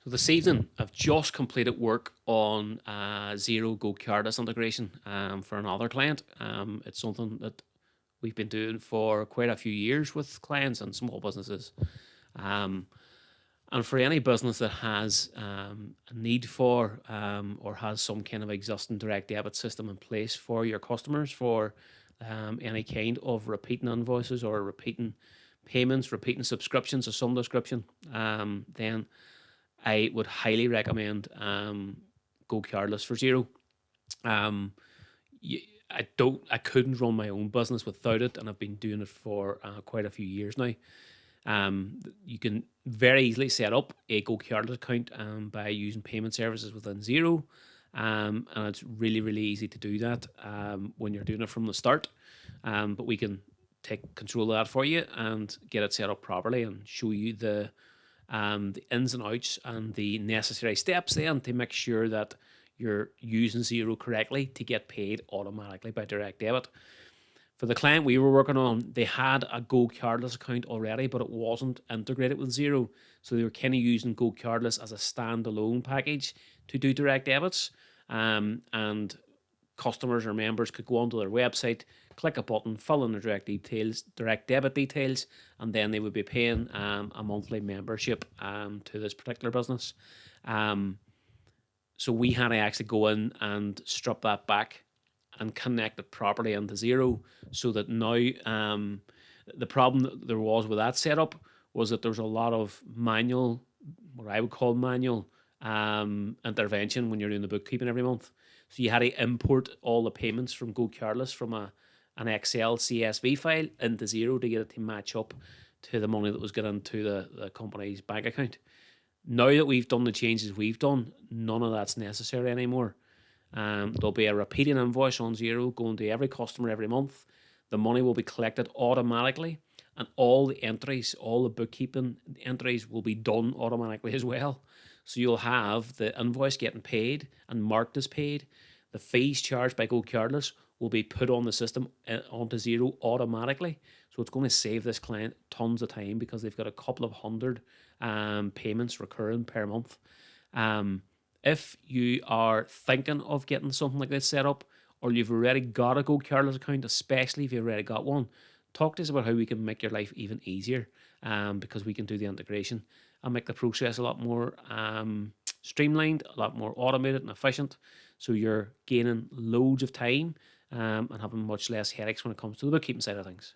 So this evening, I've just completed work on Xero GoCardless integration for another client. It's something that we've been doing for quite a few years with clients and small businesses. Um, and for any business that has a need for or has some kind of existing direct debit system in place for your customers for any kind of repeating invoices or repeating payments, repeating subscriptions of some description, then I would highly recommend GoCardless for Xero. Um, I couldn't run my own business without it, and I've been doing it for quite a few years now. You can very easily set up a GoCardless account by using payment services within Xero, and it's really, really easy to do that when you're doing it from the start. But we can take control of that for you and get it set up properly and show you the ins and outs and the necessary steps then to make sure that you're using Xero correctly to get paid automatically by direct debit. For the client we were working on, they had a GoCardless account already, but it wasn't integrated with Xero. So they were kind of using GoCardless as a standalone package to do direct debits. And customers or members could go onto their website, click a button, fill in their direct debit details, and then they would be paying a monthly membership to this particular business. So we had to actually go in and strip that back and connect it properly into Xero, so that now the problem that there was with that setup was that there's a lot of manual, what I would call manual intervention when you're doing the bookkeeping every month. So you had to import all the payments from GoCardless from an Excel CSV file into Xero to get it to match up to the money that was getting into the company's bank account. Now that we've done the changes we've done, none of that's necessary anymore. There'll be a repeating invoice on Xero going to every customer every month. The money will be collected automatically, and all the entries, all the bookkeeping entries will be done automatically as well. So you'll have the invoice getting paid and marked as paid. The fees charged by GoCardless will be put on the system onto Xero automatically. So it's going to save this client tons of time because they've got a couple of hundred payments recurring per month. If you are thinking of getting something like this set up, or you've already got a GoCardless account, especially if you've already got one, talk to us about how we can make your life even easier, because we can do the integration and make the process a lot more streamlined, a lot more automated and efficient. So you're gaining loads of time and having much less headaches when it comes to the bookkeeping side of things.